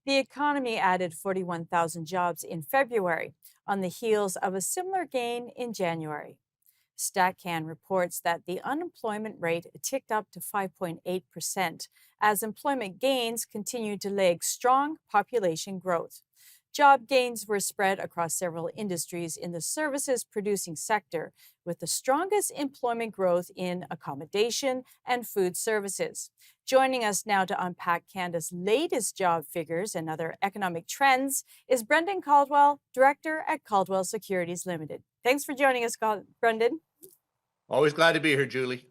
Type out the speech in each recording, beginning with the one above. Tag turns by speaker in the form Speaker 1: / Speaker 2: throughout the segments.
Speaker 1: The economy added 41,000 jobs in February, on the heels of a similar gain in January. StatCan reports that the unemployment rate ticked up to 5.8% as employment gains continued to lag strong population growth. Job gains were spread across several industries in the services producing sector, with the strongest employment growth in accommodation and food services. Joining us now to unpack Canada's latest job figures and other economic trends is Brendan Caldwell, Director at Caldwell Securities Ltd. Thanks for joining us, Brendan.
Speaker 2: Always glad to be here, Julie.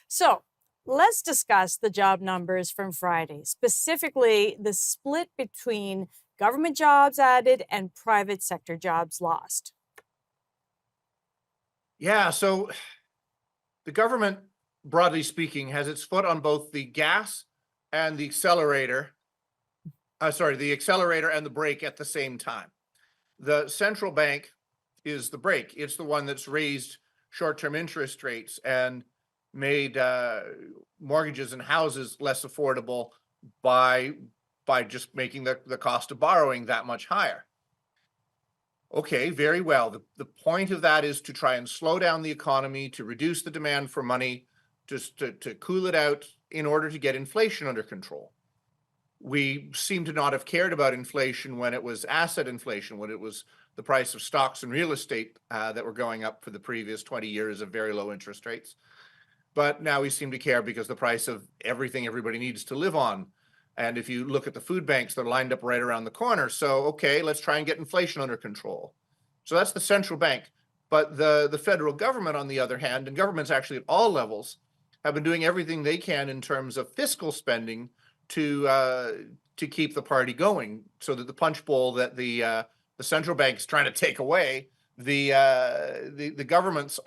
Speaker 1: So let's discuss the job numbers from Friday, specifically the split between government jobs added and private sector jobs lost.
Speaker 2: Yeah, so the government, broadly speaking, has its foot on both the gas and the accelerator. The accelerator and the brake at the same time. The central bank is the brake. It's the one that's raised short-term interest rates and made mortgages and houses less affordable by just making the cost of borrowing that much higher. Okay, very well. The point of that is to try and slow down the economy, to reduce the demand for money, just to cool it out in order to get inflation under control. We seem to not have cared about inflation when it was asset inflation, when it was the price of stocks and real estate that were going up for the previous 20 years of very low interest rates. But now we seem to care because the price of everything everybody needs to live on. And if you look at the food banks, they're lined up right around the corner. So, okay, let's try and get inflation under control. So that's the central bank. But the federal government, on the other hand, and governments actually at all levels, have been doing everything they can in terms of fiscal spending to keep the party going, so that the punch bowl that the central bank is trying to take away, the governments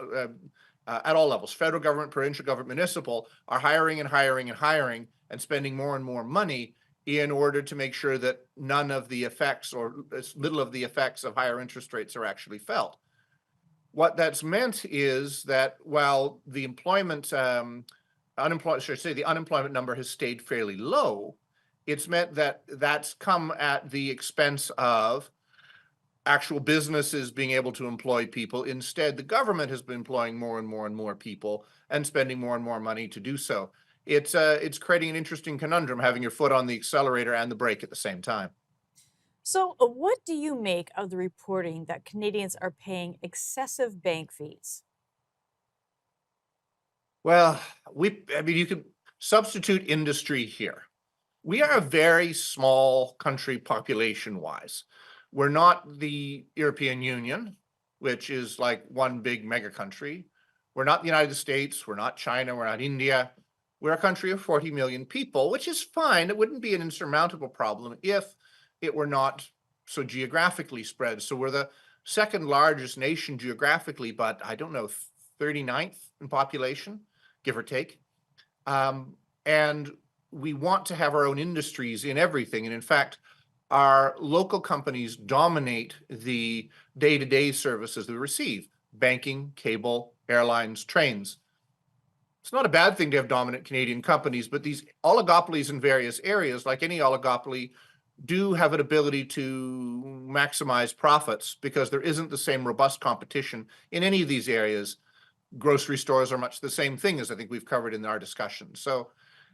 Speaker 2: at all levels, federal government, provincial government, municipal, are hiring and hiring and hiring and spending more and more money in order to make sure that none of the effects, or as little of the effects, of higher interest rates are actually felt. What that's meant is that while the the unemployment number has stayed fairly low, it's meant that that's come at the expense of actual businesses being able to employ people. Instead, the government has been employing more and more and more people and spending more and more money to do so. It's creating an interesting conundrum, having your foot on the accelerator and the brake at the same time.
Speaker 1: So, what do you make of the reporting that Canadians are paying excessive bank fees?
Speaker 2: Well, you could substitute industry here. We are a very small country population-wise. We're not the European Union, which is like one big mega country. We're not the United States. We're not China. We're not India. We're a country of 40 million people, which is fine. It wouldn't be an insurmountable problem if it were not so geographically spread. So we're the second largest nation geographically, but I don't know, 39th in population, give or take. And we want to have our own industries in everything. And in fact, our local companies dominate the day-to-day services we receive: banking, cable, airlines, trains. It's not a bad thing to have dominant Canadian companies, but these oligopolies in various areas, like any oligopoly, do have an ability to maximize profits because there isn't the same robust competition in any of these areas. Grocery stores are much the same thing, as I think we've covered in our discussion. So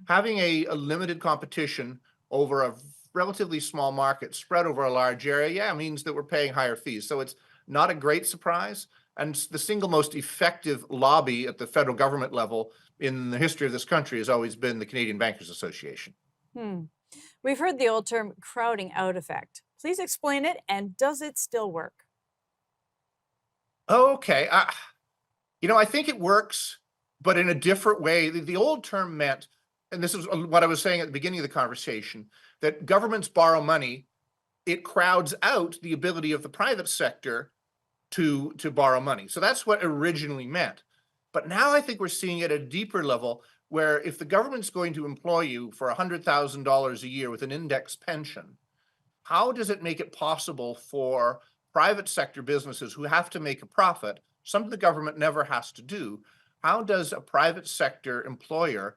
Speaker 2: having a limited competition over a relatively small market spread over a large area, means that we're paying higher fees. So it's not a great surprise. And the single most effective lobby at the federal government level in the history of this country has always been the Canadian Bankers Association.
Speaker 1: We've heard the old term crowding out effect. Please explain it, and does it still work?
Speaker 2: Okay. I think it works, but in a different way. The old term meant, and this is what I was saying at the beginning of the conversation, that governments borrow money. It crowds out the ability of the private sector to borrow money. So that's what originally meant. But now I think we're seeing it at a deeper level, where if the government's going to employ you for $100,000 a year with an index pension, how does it make it possible for private sector businesses who have to make a profit, something the government never has to do? How does a private sector employer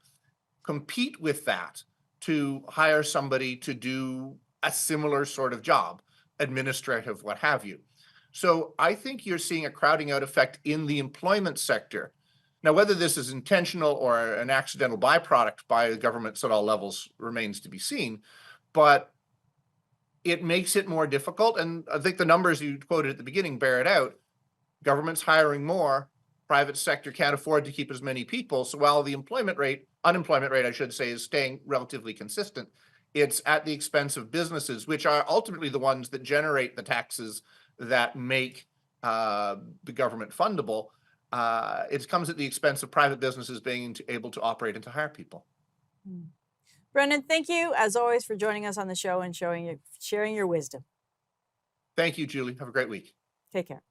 Speaker 2: compete with that to hire somebody to do a similar sort of job, administrative, what have you. So I think you're seeing a crowding out effect in the employment sector. Now, whether this is intentional or an accidental byproduct by the governments at all levels remains to be seen, but it makes it more difficult. And I think the numbers you quoted at the beginning bear it out. Government's hiring more, private sector can't afford to keep as many people. So while the unemployment rate, I should say, is staying relatively consistent, it's at the expense of businesses, which are ultimately the ones that generate the taxes that make the government fundable. It comes at the expense of private businesses being able to operate and to hire people.
Speaker 1: Brendan, thank you as always for joining us on the show and sharing your wisdom.
Speaker 2: Thank you, Julie. Have a great week.
Speaker 1: Take care.